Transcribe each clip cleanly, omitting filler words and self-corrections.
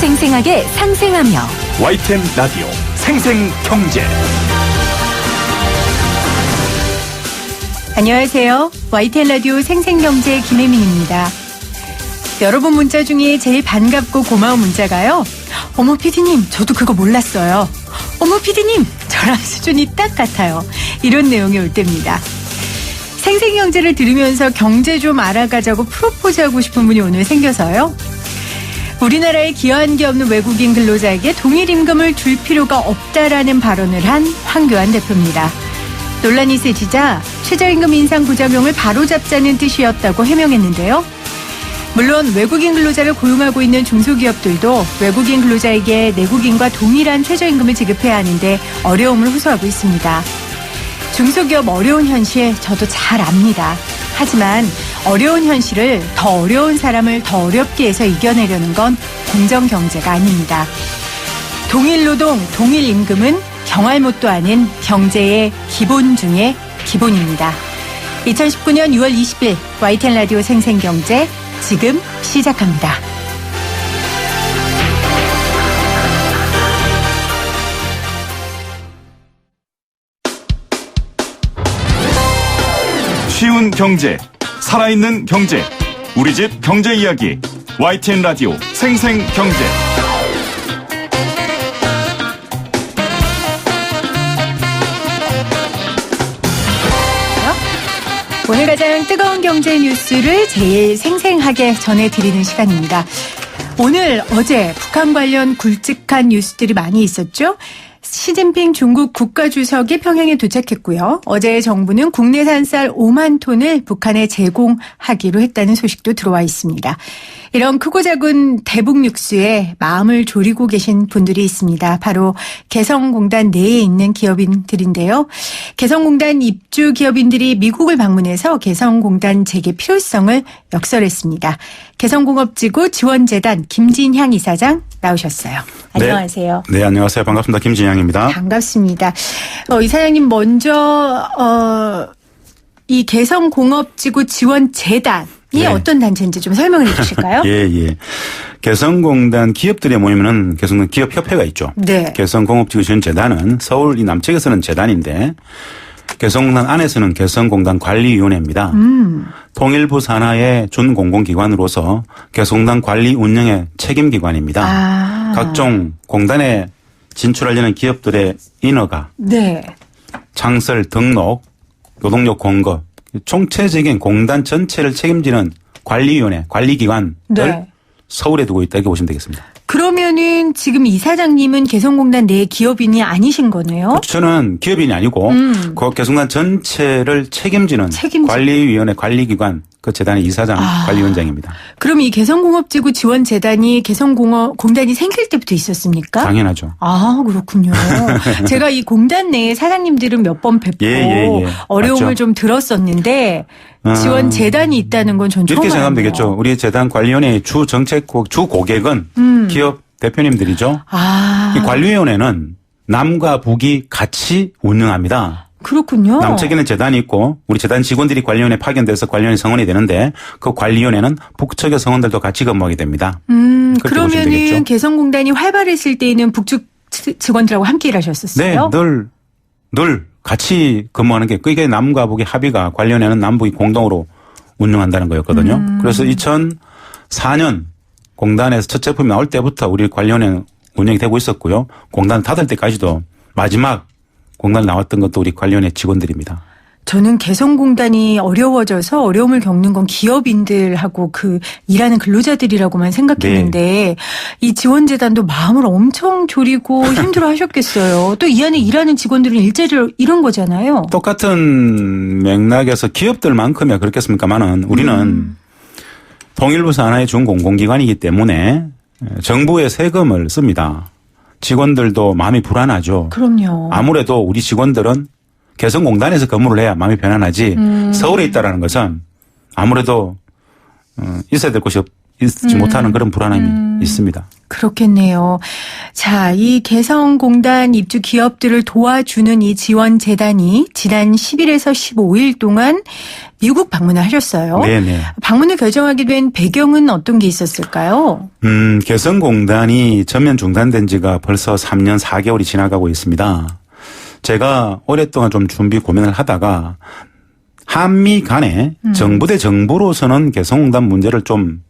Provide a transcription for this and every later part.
생생하게 상생하며 YTN 라디오 생생경제. 안녕하세요. YTN 라디오 생생경제 김혜민입니다. 여러분 문자 중에 제일 반갑고 고마운 문자가요. 어머 피디님, 저도 그거 몰랐어요. 어머 피디님, 저랑 수준이 딱 같아요. 이런 내용이 올 때입니다. 생생경제를 들으면서 경제 좀 알아가자고 프로포즈하고 싶은 분이 오늘 생겨서요. 우리나라에 기여한 게 없는 외국인 근로자에게 동일 임금을 줄 필요가 없다라는 발언을 한 황교안 대표입니다. 논란이 세지자 최저임금 인상 부작용을 바로잡자는 뜻이었다고 해명했는데요. 물론 외국인 근로자를 고용하고 있는 중소기업들도 외국인 근로자에게 내국인과 동일한 최저임금을 지급해야 하는데 어려움을 호소하고 있습니다. 중소기업 어려운 현실 저도 잘 압니다. 하지만 어려운 현실을 더 어려운 사람을 더 어렵게 해서 이겨내려는 건 공정경제가 아닙니다. 동일 노동, 동일 임금은 경알못도 아닌 경제의 기본 중에 기본입니다. 2019년 6월 20일 YTN 라디오 생생경제 지금 시작합니다. 쉬운 경제, 살아있는 경제, 우리 집 경제 이야기, YTN 라디오 생생경제. 오늘 가장 뜨거운 경제 뉴스를 제일 생생하게 전해드리는 시간입니다. 오늘, 어제 북한 관련 굵직한 뉴스들이 많이 있었죠. 시진핑 중국 국가주석이 평양에 도착했고요. 어제 정부는 국내산 쌀 5만 톤을 북한에 제공하기로 했다는 소식도 들어와 있습니다. 이런 크고 작은 대북 뉴스에 마음을 졸이고 계신 분들이 있습니다. 바로 개성공단 내에 있는 기업인들인데요. 개성공단 입주 기업인들이 미국을 방문해서 개성공단 재개 필요성을 역설했습니다. 개성공업지구 지원재단 김진향 이사장 나오셨어요. 안녕하세요. 네, 안녕하세요. 반갑습니다. 김진향입니다. 반갑습니다. 이사장님 먼저 이 개성공업지구 지원재단이 네. 어떤 단체인지 좀 설명을 해 주실까요? 예. 개성공단 기업들이 모이면은 개성공단 기업협회가 있죠. 네. 개성공업지구 지원재단은 서울 이 남측에서는 재단인데 개성공단 안에서는 개성공단 관리위원회입니다. 통일부 산하의 준공공기관으로서 개성공단 관리 운영의 책임기관입니다. 각종 공단에 진출하려는 기업들의 인허가, 네. 창설, 등록, 노동력 공급, 총체적인 공단 전체를 책임지는 관리위원회, 관리기관을 네. 서울에 두고 있다 이렇게 보시면 되겠습니다. 그러면은 지금 이사장님은 개성공단 내 기업인이 아니신 거네요? 저는 기업인이 아니고 그 개성공단 전체를 책임지는 관리위원회, 관리기관 그 재단의 이사장 관리위원장입니다. 그럼 이 개성공업지구 지원재단이 개성공단이 생길 때부터 있었습니까? 당연하죠. 그렇군요. 제가 이 공단 내에 사장님들은 몇 번 뵙고 어려움을 맞죠. 좀 들었었는데 지원재단이 있다는 건 전 처음 이렇게 생각하면 알았네요. 되겠죠. 우리 재단 관리위원회의 주 정책국, 주 고객은 기업 대표님들이죠. 이 관리위원회는 남과 북이 같이 운영합니다. 그렇군요. 남측에는 재단이 있고 우리 재단 직원들이 관리위원회에 파견돼서 관리위원회 성원이 되는데 그 관리위원회는 북측의 성원들도 같이 근무하게 됩니다. 그러면은 개성공단이 활발했을 때에는 북측 직원들하고 함께 일하셨었어요? 네. 늘 같이 근무하는 게 그게 남과 북의 합의가 관리위원회는 남북이 공동으로 운영한다는 거였거든요. 그래서 2004년 공단에서 첫 제품이 나올 때부터 우리 관리위원회는 운영이 되고 있었고요. 공단 닫을 때까지도 마지막 공단 나왔던 것도 우리 관리위원회 직원들입니다. 저는 개성공단이 어려워져서 어려움을 겪는 건 기업인들하고 그 일하는 근로자들이라고만 생각했는데 이 지원재단도 마음을 엄청 졸이고 힘들어 하셨겠어요. 또 이 안에 일하는 직원들은 일자리를 잃은 거잖아요. 똑같은 맥락에서 기업들만큼이야 그렇겠습니까만은 우리는 통일부 산하의 준공공기관이기 때문에 정부의 세금을 씁니다. 직원들도 마음이 불안하죠. 그럼요. 아무래도 우리 직원들은 개성공단에서 근무를 해야 마음이 편안하지 서울에 있다라는 것은 아무래도 있어야 될 곳이 있지 못하는 그런 불안함이 있습니다. 그렇겠네요. 자, 이 개성공단 입주 기업들을 도와주는 이 지원재단이 지난 10일에서 15일 동안 미국 방문을 하셨어요. 네네. 방문을 결정하게 된 배경은 어떤 게 있었을까요? 개성공단이 전면 중단된 지가 벌써 3년 4개월이 지나가고 있습니다. 제가 오랫동안 좀 준비 고민을 하다가 한미 간에 정부 대 정부로서는 개성공단 문제를 좀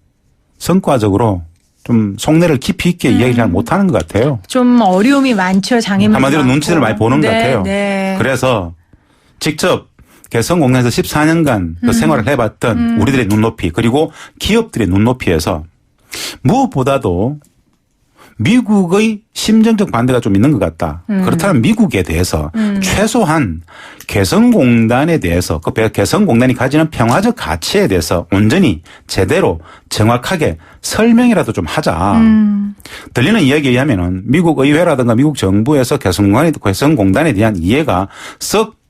성과적으로 좀 속내를 깊이 있게 이야기를 잘 못하는 것 같아요. 좀 어려움이 많죠. 장애물도 한마디로 많고. 눈치를 많이 보는 것 같아요. 네. 그래서 직접 개성공단에서 14년간 그 생활을 해봤던 우리들의 눈높이 그리고 기업들의 눈높이에서 무엇보다도 미국의 심정적 반대가 좀 있는 것 같다. 그렇다면 미국에 대해서 최소한 개성공단에 대해서 그 개성공단이 가지는 평화적 가치에 대해서 온전히 제대로 정확하게 설명이라도 좀 하자. 들리는 이야기에 의하면은 미국 의회라든가 미국 정부에서 개성공단에 대한 이해가 썩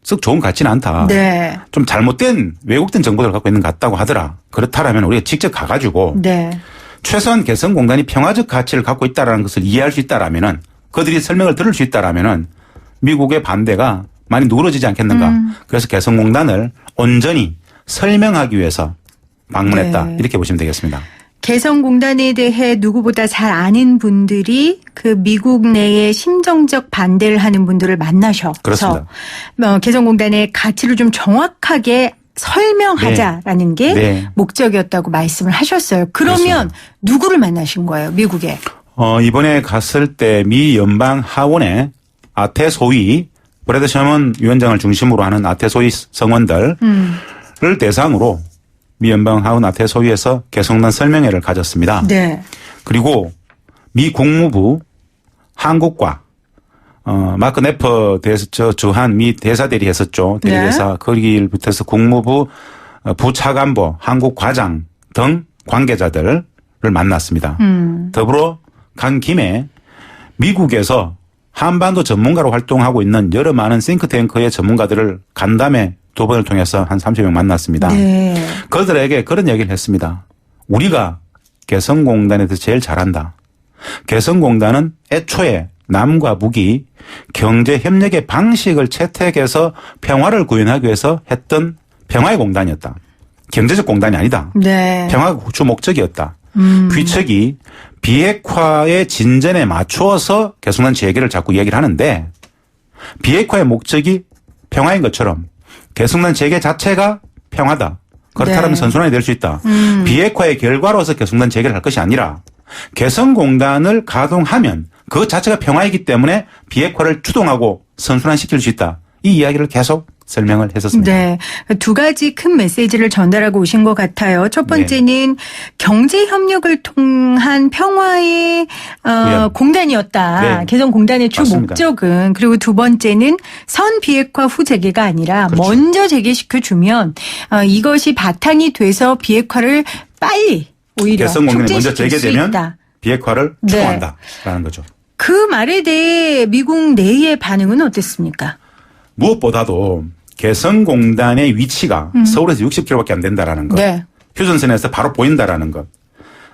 좋은 것 같지는 않다. 네. 좀 잘못된 왜곡된 정보들을 갖고 있는 것 같다고 하더라. 그렇다면 우리가 직접 가가지고 네. 최소한 개성공단이 평화적 가치를 갖고 있다라는 것을 이해할 수 있다라면은 그들이 설명을 들을 수 있다라면은 미국의 반대가 많이 누그러지지 않겠는가. 그래서 개성공단을 온전히 설명하기 위해서 방문했다. 네. 이렇게 보시면 되겠습니다. 개성공단에 대해 누구보다 잘 아는 분들이 그 미국 내에 심정적 반대를 하는 분들을 만나셔서 그렇습니다. 개성공단의 가치를 좀 정확하게 설명하자라는 게 네. 목적이었다고 말씀을 하셨어요. 그러면 그렇습니다. 누구를 만나신 거예요, 미국에? 이번에 갔을 때 미 연방 하원의 아태 소위 브래드 셔먼 위원장을 중심으로 하는 아태 소위 성원들을 대상으로 미 연방 하원 아태 소위에서 개성공단 설명회를 가졌습니다. 네. 그리고 미 국무부 한국과 마크 네퍼 주한 미 대사 대리 했었죠. 대리대사. 네. 거기부터 해서 국무부 부차관보 한국 과장 등 관계자들을 만났습니다. 더불어 간 김에 미국에서 한반도 전문가로 활동하고 있는 여러 많은 싱크탱크의 전문가들을 간담회 2번을 통해서 한 30명 만났습니다. 네. 그들에게 그런 얘기를 했습니다. 우리가 개성공단에서 제일 잘한다. 개성공단은 애초에 남과 북이 경제협력의 방식을 채택해서 평화를 구현하기 위해서 했던 평화의 공단이었다. 경제적 공단이 아니다. 네. 평화가 주 목적이었다. 귀척이 비핵화의 진전에 맞추어서 개성공단 재개를 자꾸 얘기를 하는데 비핵화의 목적이 평화인 것처럼 개성공단 재개 자체가 평화다. 그렇다면 네. 선순환이 될 수 있다. 비핵화의 결과로서 개성공단 재개를 할 것이 아니라 개성공단을 가동하면 그 자체가 평화이기 때문에 비핵화를 추동하고 선순환시킬 수 있다. 이 이야기를 계속 설명을 했었습니다. 네. 두 가지 큰 메시지를 전달하고 오신 것 같아요. 첫 번째는 경제 협력을 통한 평화의 공단이었다. 네. 개성공단의 주 맞습니다. 목적은. 그리고 두 번째는 선 비핵화 후 재개가 아니라 그렇죠. 먼저 재개시켜주면 이것이 바탕이 돼서 비핵화를 빨리 오히려 개성공단이 먼저 촉진시킬 수 재개되면 있다. 비핵화를 네. 추동한다라는 거죠. 그 말에 대해 미국 내의 반응은 어땠습니까? 무엇보다도 개성공단의 위치가 서울에서 60km밖에 안 된다라는 것. 네. 휴전선에서 바로 보인다라는 것.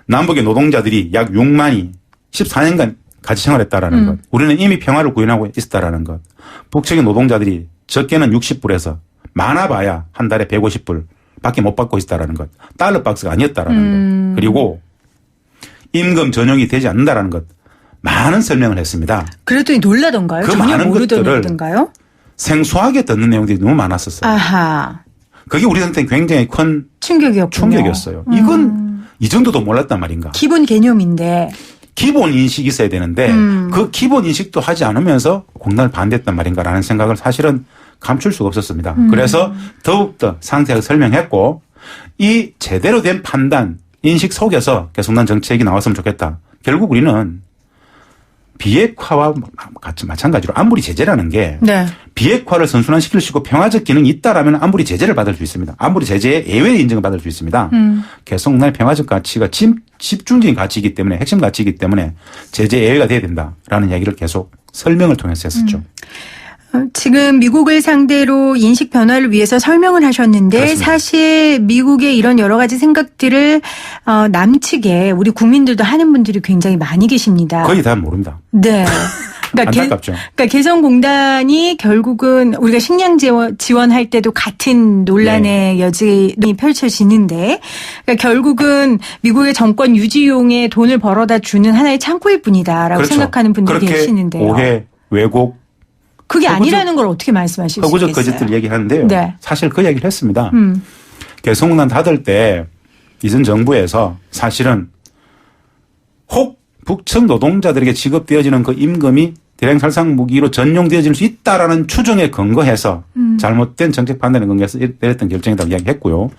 남북의 노동자들이 약 6만이 14년간 같이 생활했다라는 것. 우리는 이미 평화를 구현하고 있었다라는 것. 북측의 노동자들이 적게는 60불에서 많아봐야 한 달에 150불 밖에 못 받고 있다라는 것. 달러 박스가 아니었다라는 것. 그리고 임금 전용이 되지 않는다라는 것. 많은 설명을 했습니다. 그랬더니 놀라던가요? 그 전혀 많은 것들을 모르던가요? 생소하게 듣는 내용들이 너무 많았었어요. 아하. 그게 우리한테는 굉장히 큰 충격이었군요. 충격이었어요. 이건 이 정도도 몰랐단 말인가. 기본 개념인데. 기본 인식이 있어야 되는데 그 기본 인식도 하지 않으면서 공단을 반대했단 말인가라는 생각을 사실은 감출 수가 없었습니다. 그래서 더욱더 상세하게 설명했고 이 제대로 된 판단, 인식 속에서 개성공단 정책이 나왔으면 좋겠다. 결국 우리는 비핵화와 같이 마찬가지로 안보리 제재라는 게 네. 비핵화를 선순환시킬 수 있고 평화적 기능이 있다라면 안보리 제재를 받을 수 있습니다. 안보리 제재의 예외 인정을 받을 수 있습니다. 개성공단의 평화적 가치가 집중적인 가치이기 때문에 핵심 가치이기 때문에 제재 예외가 돼야 된다라는 이야기를 계속 설명을 통해서 했었죠. 지금 미국을 상대로 인식 변화를 위해서 설명을 하셨는데 그렇습니다. 사실 미국의 이런 여러 가지 생각들을 남측에 우리 국민들도 하는 분들이 굉장히 많이 계십니다. 거의 다 모른다. 네. 안타깝죠. 그러니까 개성공단이 결국은 우리가 식량 지원할 때도 같은 논란의 여지이 펼쳐지는데 그러니까 결국은 미국의 정권 유지용에 돈을 벌어다 주는 하나의 창구일 뿐이다라고 그렇죠. 생각하는 분들이 그렇게 계시는데요. 오해, 왜곡, 그게 아니라는 걸 어떻게 말씀하실 수 허구적 있겠어요? 거짓들 얘기하는데요. 네. 사실 그 얘기를 했습니다. 개성공단 닫을 때 이전 정부에서 사실은 혹 북측 노동자들에게 지급되어지는 그 임금이 대량살상 무기로 전용되어질 수 있다라는 추정에 근거해서 잘못된 정책 판단에 근거해서 내렸던 결정이라고 이야기했고요.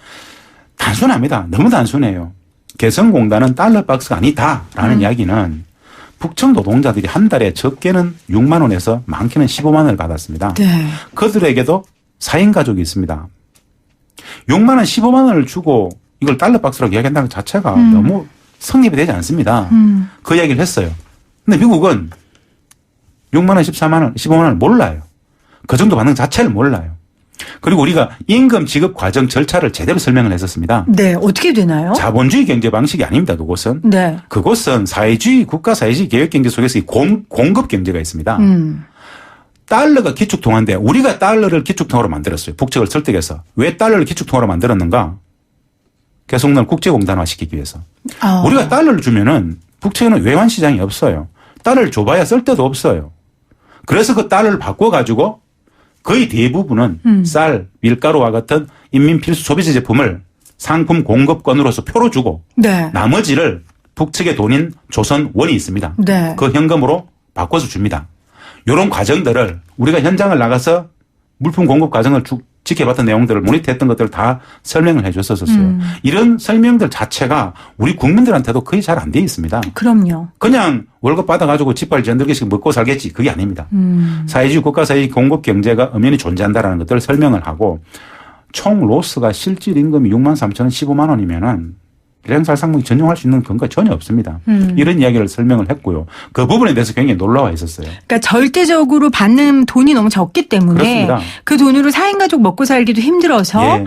단순합니다. 너무 단순해요. 개성공단은 달러 박스가 아니다라는 이야기는 북측 노동자들이 한 달에 적게는 6만 원에서 많게는 15만 원을 받았습니다. 네. 그들에게도 4인 가족이 있습니다. 6만 원, 15만 원을 주고 이걸 달러 박스라고 이야기한다는 것 자체가 너무 성립이 되지 않습니다. 그 이야기를 했어요. 근데 미국은 6만 원, 14만 원, 15만 원을 몰라요. 그 정도 받는 자체를 몰라요. 그리고 우리가 임금 지급 과정 절차를 제대로 설명을 했었습니다. 네, 어떻게 되나요? 자본주의 경제 방식이 아닙니다. 그곳은. 네. 그곳은 사회주의 국가 사회주의 계획 경제 속에서 공급 경제가 있습니다. 달러가 기축통화인데 우리가 달러를 기축통화로 만들었어요. 북측을 설득해서. 왜 달러를 기축통화로 만들었는가? 개성공단을 국제공단화 시키기 위해서. 우리가 달러를 주면은 북측에는 외환 시장이 없어요. 달러를 줘봐야 쓸 데도 없어요. 그래서 그 달러를 바꿔가지고 거의 대부분은 쌀, 밀가루와 같은 인민 필수 소비재 제품을 상품 공급권으로서 표로 주고 네. 나머지를 북측의 돈인 조선원이 있습니다. 네. 그 현금으로 바꿔서 줍니다. 이런 과정들을 우리가 현장을 나가서 물품 공급 과정을 지켜봤던 내용들을 모니터했던 것들을 다 설명을 해 줬었어요. 이런 설명들 자체가 우리 국민들한테도 거의 잘 안 돼 있습니다. 그럼요. 그냥 월급 받아가지고 집발 전들개씩 먹고 살겠지. 그게 아닙니다. 사회주의 국가 사회주의 공급 경제가 엄연히 존재한다라는 것들을 설명을 하고 총 로스가 실질 임금이 6만 3천 원, 15만 원이면은 대량살상무기 전용할 수 있는 근거가 전혀 없습니다. 이런 이야기를 설명을 했고요. 그 부분에 대해서 굉장히 놀라워 있었어요. 그러니까 절대적으로 받는 돈이 너무 적기 때문에 그렇습니다. 그 돈으로 4인 가족 먹고 살기도 힘들어서 예.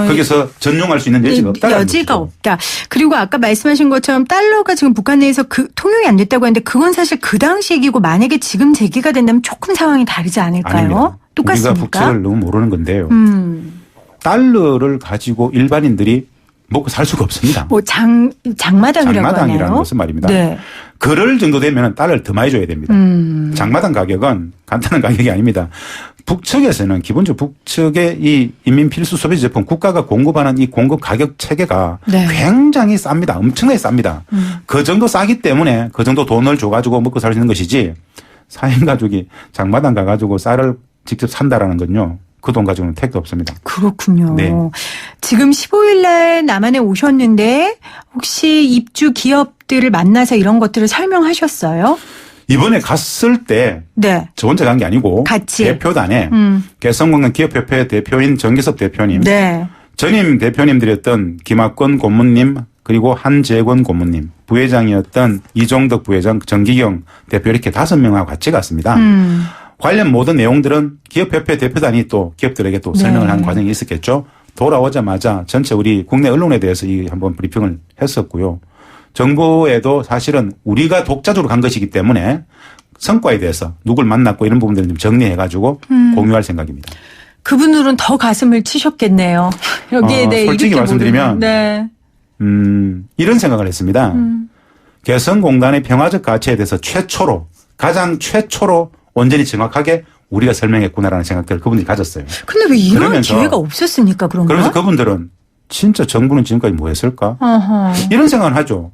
거기서 전용할 수 있는 여지가 없다. 여지가 없다. 그리고 아까 말씀하신 것처럼 달러가 지금 북한 내에서 통용이 안 됐다고 하는데 그건 사실 그 당시 얘기고 만약에 지금 제기가 된다면 조금 상황이 다르지 않을까요? 아닙니다. 똑같습니까? 우리가 북측을 너무 모르는 건데요. 달러를 가지고 일반인들이 먹고 살 수가 없습니다. 뭐 장마당이라고 장마당이라는 하나요? 것은 말입니다. 네. 그럴 정도 되면 달러를 더 많이 줘야 됩니다. 장마당 가격은 간단한 가격이 아닙니다. 북측에서는 기본적으로 북측의 이 인민 필수 소비재 제품 국가가 공급하는 이 공급 가격 체계가 네. 굉장히 쌉니다. 엄청나게 쌉니다. 그 정도 싸기 때문에 그 정도 돈을 줘가지고 먹고 살 수 있는 것이지 4인 가족이 장마당 가가지고 쌀을 직접 산다라는 건요. 그 돈 가지고는 택도 없습니다. 그렇군요. 네. 지금 15일 날 남한에 오셨는데 혹시 입주 기업들을 만나서 이런 것들을 설명하셨어요? 이번에 갔을 때 네. 저 혼자 간 게 아니고 같이. 대표단에 개성공단 기업협회 대표인 정기섭 대표님, 네. 전임 대표님들이었던 김학권 고문님 그리고 한재권 고문님, 부회장이었던 이종덕 부회장, 정기경 대표 이렇게 5명하고 같이 갔습니다. 관련 모든 내용들은 기업협회 대표단이 또 기업들에게 또 설명을 네. 하는 과정이 있었겠죠. 돌아오자마자 전체 우리 국내 언론에 대해서 이 한번 브리핑을 했었고요. 정부에도 사실은 우리가 독자적으로 간 것이기 때문에 성과에 대해서 누굴 만났고 이런 부분들을 좀 정리해가지고 공유할 생각입니다. 그분들은 더 가슴을 치셨겠네요. 여기에 대해 솔직히 이렇게 말씀드리면 네. 이런 생각을 했습니다. 개성공단의 평화적 가치에 대해서 가장 최초로 온전히 정확하게 우리가 설명했구나라는 생각들을 그분들이 가졌어요. 근데 왜 이런 그러면서 기회가 없었습니까? 그런가? 그러면서 그분들은 진짜 정부는 지금까지 뭐 했을까? 어허. 이런 생각을 하죠.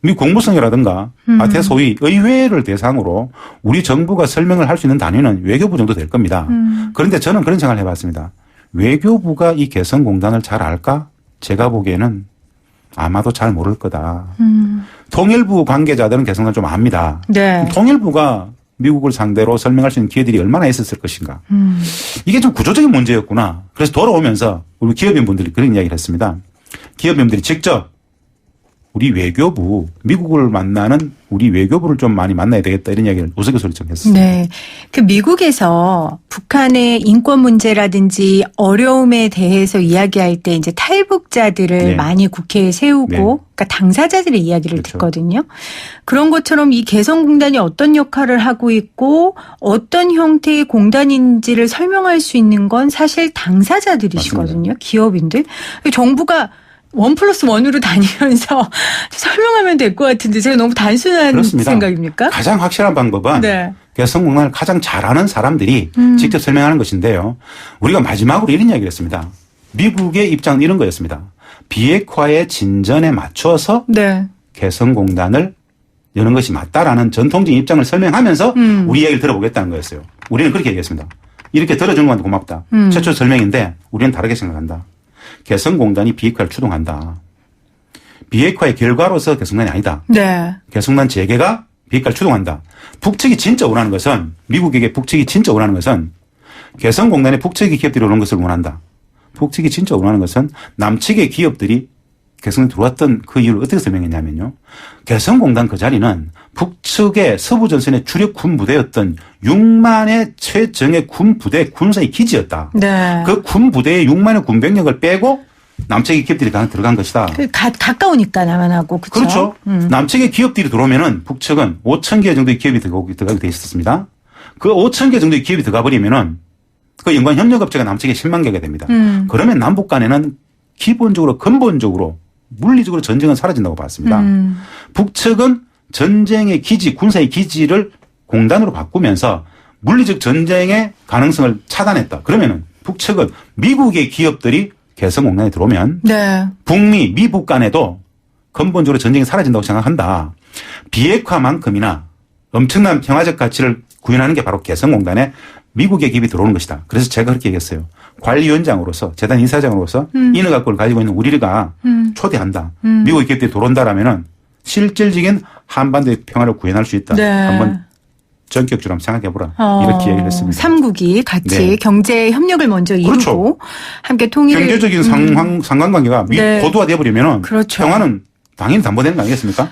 미 국무성이라든가 대소위 의회를 대상으로 우리 정부가 설명을 할 수 있는 단위는 외교부 정도 될 겁니다. 그런데 저는 그런 생각을 해봤습니다. 외교부가 이 개성공단을 잘 알까? 제가 보기에는 아마도 잘 모를 거다. 통일부 관계자들은 개성공단 좀 압니다. 네. 통일부가 미국을 상대로 설명할 수 있는 기회들이 얼마나 있었을 것인가. 이게 좀 구조적인 문제였구나. 그래서 돌아오면서 우리 기업인분들이 그런 이야기를 했습니다. 기업인들이 직접 우리 외교부, 미국을 만나는 우리 외교부를 좀 많이 만나야 되겠다 이런 이야기를 우스갯소리처럼 했습니다. 네. 그 미국에서 북한의 인권 문제라든지 어려움에 대해서 이야기할 때 이제 탈북자들을 네. 많이 국회에 세우고 네. 그러니까 당사자들의 이야기를 그렇죠. 듣거든요. 그런 것처럼 이 개성공단이 어떤 역할을 하고 있고 어떤 형태의 공단인지를 설명할 수 있는 건 사실 당사자들이시거든요. 맞습니다. 기업인들. 정부가 1+1으로 다니면서 설명하면 될 것 같은데 제가 너무 단순한 그렇습니다. 생각입니까? 가장 확실한 방법은 네. 개성공단을 가장 잘하는 사람들이 직접 설명하는 것인데요. 우리가 마지막으로 이런 이야기를 했습니다. 미국의 입장은 이런 거였습니다. 비핵화의 진전에 맞춰서 네. 개성공단을 여는 것이 맞다라는 전통적인 입장을 설명하면서 우리 이야기를 들어보겠다는 거였어요. 우리는 그렇게 얘기했습니다. 이렇게 들어준 건 고맙다. 최초 설명인데 우리는 다르게 생각한다. 개성공단이 비핵화를 추동한다. 비핵화의 결과로서 개성공단이 아니다. 네. 개성공단 재개가 비핵화를 추동한다. 북측이 진짜 원하는 것은 미국에게 북측이 진짜 원하는 것은 개성공단의 북측의 기업들이 오는 것을 원한다. 북측이 진짜 원하는 것은 남측의 기업들이 개성에 들어왔던 그 이유를 어떻게 설명했냐면요. 개성공단 그 자리는 북측의 서부전선의 주력 군부대였던 6만의 최정예 군부대 군사의 기지였다. 네. 그 군부대의 6만의 군병력을 빼고 남측의 기업들이 들어간 것이다. 가까우니까 남한하고 그렇죠. 그렇죠. 남측의 기업들이 들어오면은 북측은 5천 개 정도의 기업이 들어가게 돼 있었습니다. 그 5천 개 정도의 기업이 들어가 버리면은 그 연관 협력업체가 남측에 10만 개가 됩니다. 그러면 남북 간에는 기본적으로 근본적으로 물리적으로 전쟁은 사라진다고 봤습니다. 북측은 전쟁의 기지, 군사의 기지를 공단으로 바꾸면서 물리적 전쟁의 가능성을 차단했다. 그러면은 북측은 미국의 기업들이 개성공단에 들어오면 네. 북미, 미북 간에도 근본적으로 전쟁이 사라진다고 생각한다. 비핵화만큼이나 엄청난 평화적 가치를 구현하는 게 바로 개성공단에 미국의 기업이 들어오는 것이다. 그래서 제가 그렇게 얘기했어요. 관리위원장으로서 재단 이사장으로서 인허가권을 가지고 있는 우리가 초대한다. 미국의 기업들이 들어온다라면은 실질적인 한반도의 평화를 구현할 수 있다. 네. 한번 전격적으로 한번 생각해보라. 이렇게 이야기를 했습니다. 삼국이 같이 네. 경제 협력을 먼저 이루고 그렇죠. 함께 통일을. 경제적인 상관관계가 네. 고도화되어 버리면은 그렇죠. 평화는 당연히 담보되는 거 아니겠습니까?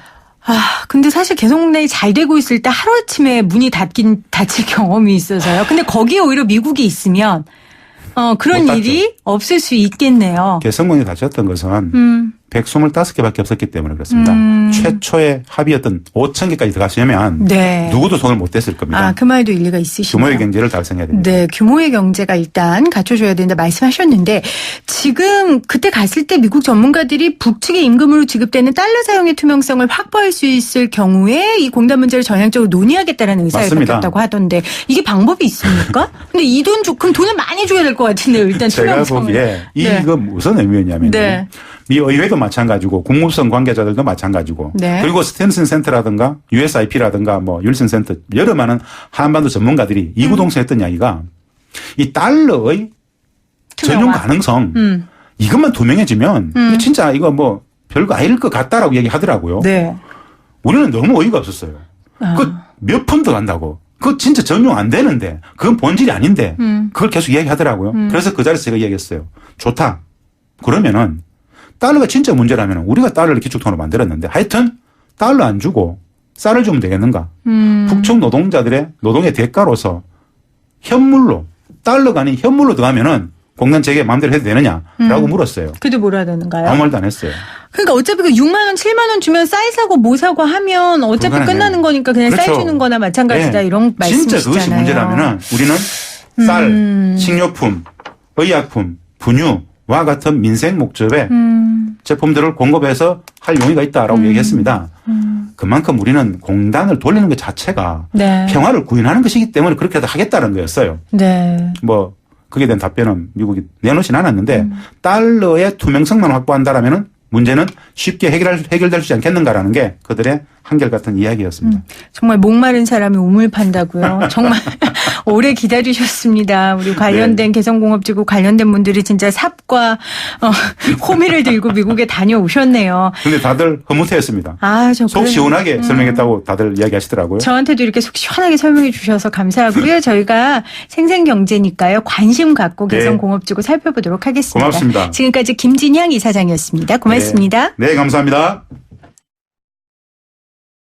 근데 사실 개성공단이 잘 되고 있을 때 하루아침에 문이 닫힐 경험이 있어서요. 근데 거기에 오히려 미국이 있으면 그런 못 닫죠. 일이 없을 수 있겠네요. 개성공단이 닫혔던 것은 125개밖에 없었기 때문에 그렇습니다. 최초의 합의였던 5천 개까지 들어갔으면 네. 누구도 손을 못 댔을 겁니다. 그 말도 일리가 있으시네요. 규모의 경제를 달성해야 됩니다. 네, 규모의 경제가 일단 갖춰줘야 된다 말씀하셨는데 지금 그때 갔을 때 미국 전문가들이 북측의 임금으로 지급되는 달러 사용의 투명성을 확보할 수 있을 경우에 이 공단 문제를 전향적으로 논의하겠다는 의사를 맞습니다. 밝혔다고 하던데 이게 방법이 있습니까? 근데 이 돈 그럼 돈을 많이 줘야 될 것 같은데요. 일단 제가 투명성을. 보기에 네. 이거 무슨 의미였냐면 네. 미 의회도 마찬가지고 국무성 관계자들도 마찬가지고 네. 그리고 스탠슨 센터라든가 USIP라든가 뭐 율슨 센터 여러 많은 한반도 전문가들이 이구동성했던 이야기가 이 달러의 투명화. 전용 가능성 이것만 투명해지면 이거 진짜 이거 뭐 별거 아닐 것 같다라고 얘기하더라고요. 네. 우리는 너무 어이가 없었어요. 그 몇 푼 더 간다고. 그거 진짜 전용 안 되는데 그건 본질이 아닌데 그걸 계속 이야기하더라고요. 그래서 그 자리에서 제가 이야기했어요. 좋다. 그러면은 달러가 진짜 문제라면 우리가 달러를 기축통으로 만들었는데 하여튼 달러 안 주고 쌀을 주면 되겠는가. 북측 노동자들의 노동의 대가로서 현물로 달러가 아닌 현물로 들어가면은 공단 재개 마음대로 해도 되느냐라고 물었어요. 그래도 뭐라 되는가요? 아무 말도 안 했어요. 그러니까 어차피 그 6만 원, 7만 원 주면 쌀 사고 뭐 사고 하면 어차피 불가능해요. 끝나는 거니까 그냥 쌀 그렇죠. 주는 거나 마찬가지다 네. 이런 말씀이시잖아요. 진짜 그것이 문제라면은 우리는 쌀, 식료품, 의약품, 분유와 같은 민생 목적의 제품들을 공급해서 할 용의가 있다라고 얘기했습니다. 그만큼 우리는 공단을 돌리는 것 자체가 네. 평화를 구현하는 것이기 때문에 그렇게 하겠다는 거였어요. 네. 뭐 거기에 대한 답변은 미국이 내놓진 않았는데 달러의 투명성만 확보한다라면은 문제는 쉽게 해결될 수 있지 않겠는가라는 게 그들의 한결같은 이야기였습니다. 정말 목마른 사람이 우물 판다고요. 정말 오래 기다리셨습니다. 우리 관련된 개성공업지구 관련된 분들이 진짜 삽과 호미를 들고 미국에 다녀오셨네요. 근데 다들 흐뭇해했습니다. 속 시원하게 설명했다고 다들 이야기하시더라고요. 저한테도 이렇게 속 시원하게 설명해 주셔서 감사하고요. 저희가 생생경제니까요. 관심 갖고 개성공업지구 살펴보도록 하겠습니다. 고맙습니다. 지금까지 김진향 이사장이었습니다. 고맙습니다. 네, 감사합니다.